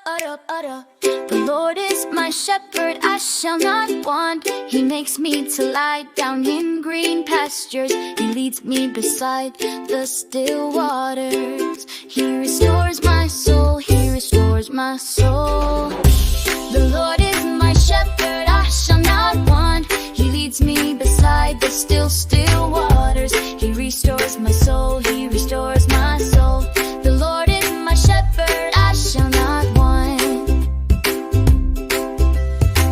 The Lord is my shepherd, I shall not want. He makes me to lie down in green pastures. He leads me beside the still waters. He restores my soul, He restores my soul. The Lord is my shepherd, I shall not want. He leads me beside the still waters. He restores my soul, He restores my soul. The Lord is my shepherd, I shall not want.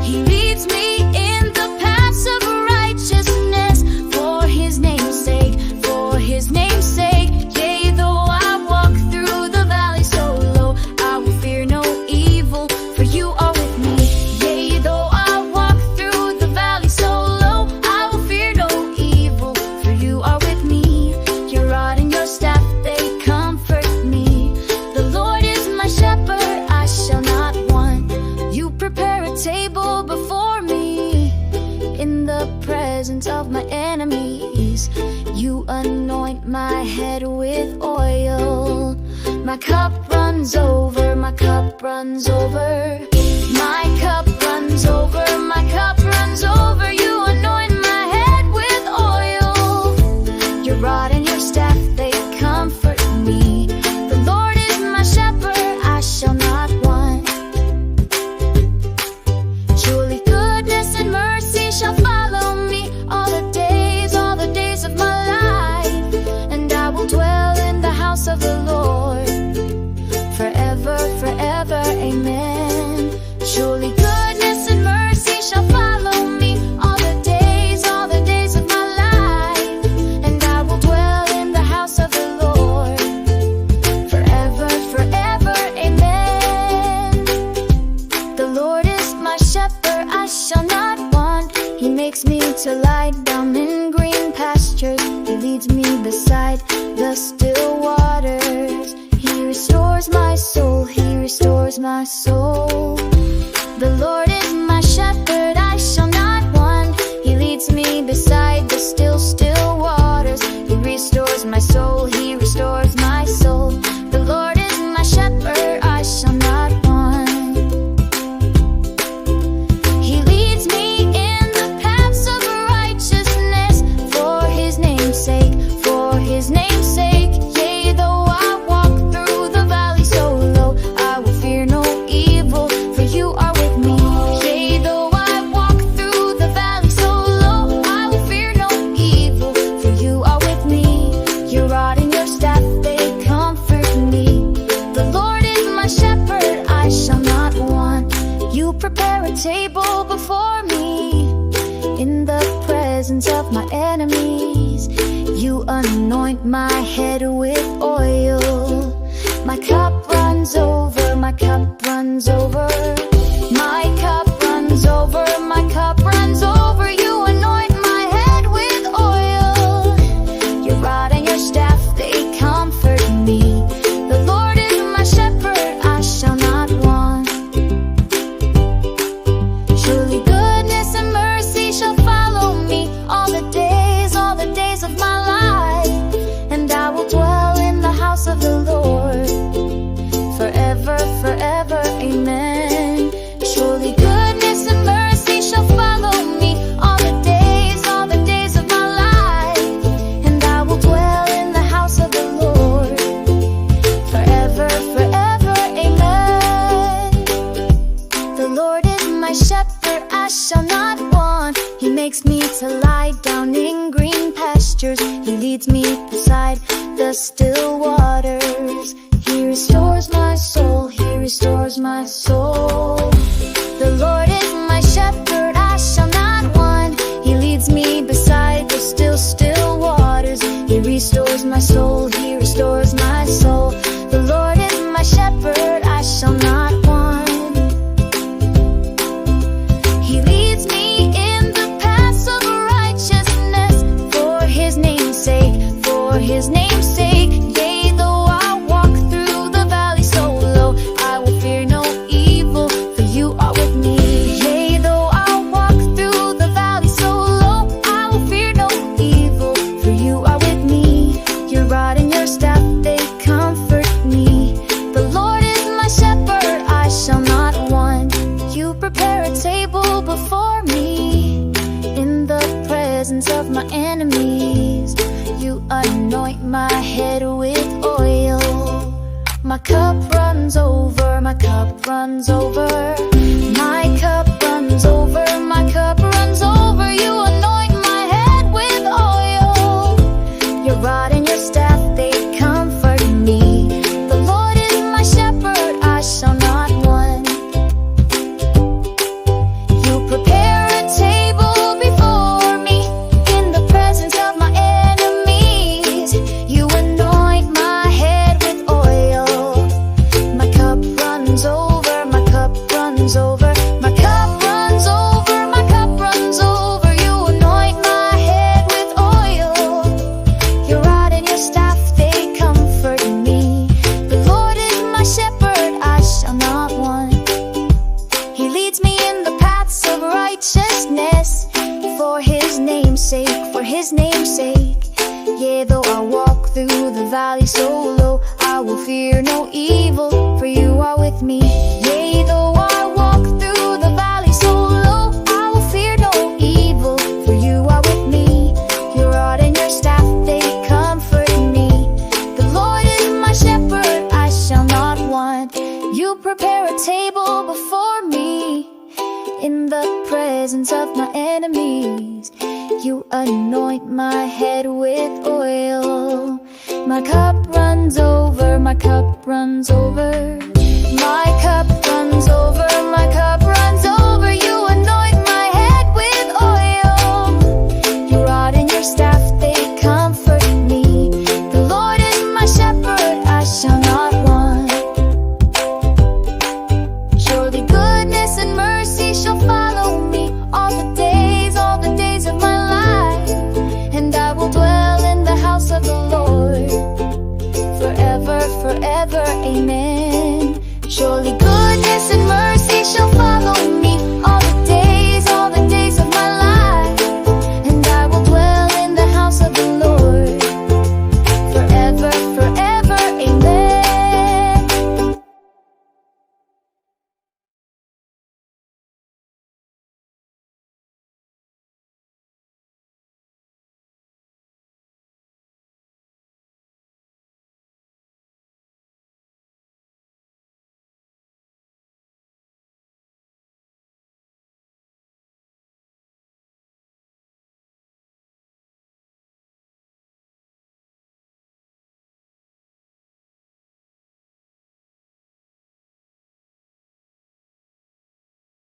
He leads me in the paths of righteousness for His name's sake, for His name's sake. Yea, though I walk through the valley so low, I will fear no evil, for You are with me. Yea, though I walk through the valley so low, I will fear no evil, for You are with me. Your rod and Your staff, they comfort me. The Lord is my shepherd, I shall not want. You prepare a table before me in the presence of my enemies. You anoint my head with oil. My cup runs over, my cup runs over. My cup runs over, my cup runs over. You anoint my head with oil. Your rod and Your staff, they comfort me. The Lord is my shepherd, I shall not want. Surely goodness and mercy shall follow me all the days of my life. And I will dwell in the house of the Lord forever, forever, amen. Surely goodness and mercy shall follow me all the days of my life. And I will dwell in the house of the Lord forever, forever, amen. The Lord is my shepherd, I shall not want. He makes me to lie down in green pastures. He leads me beside the still waters. He restores my soul, He restores my soul. The Lord is my shepherd, I shall not want. He leads me beside the still waters. He restores my soul, He restores my soul. The Lord is my shepherd, I shall not want. He leads me in the paths of righteousness for His name's sake, for His name's sake. Yea, though I walk through the valley so low, I will fear no evil, for You are with me. Yea, though I walk through the valley so low, I will fear no evil, for You are with me. Your rod and Your staff, they comfort me. The Lord is my shepherd, I shall not want. You prepare a table before me in the presence of my enemies. You anoint my head with oil. My cup runs over, my cup runs over. My cup runs over, my cup runs over. You anoint my head with oil. Your rod and Your staff, they comfort me. The Lord is my shepherd, I shall not want. Surely goodness and mercy shall follow me all the days of my life. And I will dwell in the house of the Lord forever, forever, amen. Surely goodness and mercy shall follow me all the days of my life. And I will dwell in the house of the Lord forever, forever, amen. The Lord is my shepherd, I shall not want. He makes me to lie down in green pastures. He leads me beside the still waters. He restores my soul, He restores my soul. The Lord is my shepherd, I shall not want. He leads me beside the still waters. He restores my soul, He restores my soul. The Lord is my shepherd, I shall not want. He leads me in the paths of righteousness for His name's sake, for His name's sake. Yea, though I walk through the valley so low, I will fear no evil, for You are with me. Yea, though I walk through the valley so low, I will fear no evil, for You are with me. Your rod and Your staff, they comfort me. The Lord is my shepherd, my head with oil. My cup runs over, my cup runs over. My cup runs over, my cup runs over. You anoint my head with oil. Your rod and your staff, they comfort me. The Lord is my shepherd, I shall not want. You prepare a table before me in the presence of my enemies. You anoint my head with oil. My cup runs over, my cup runs over. My cup runs over, my cup runs over. You anoint my head with oil. Your rod and your staff, they comfort me. The Lord is my shepherd, I shall not want. He leads me in the paths of righteousness for his name's sake, for his name's sake. Yea, though I walk through the valley so low, I will fear no evil, for you are with me. Yea, though I walk through the valley so low, I will fear no evil, for you are with me. Your rod and your staff, they comfort me. The Lord is my shepherd, I shall not want. You prepare a table before me in the presence of my enemies. You anoint my head with oil. My cup runs over, my cup runs over.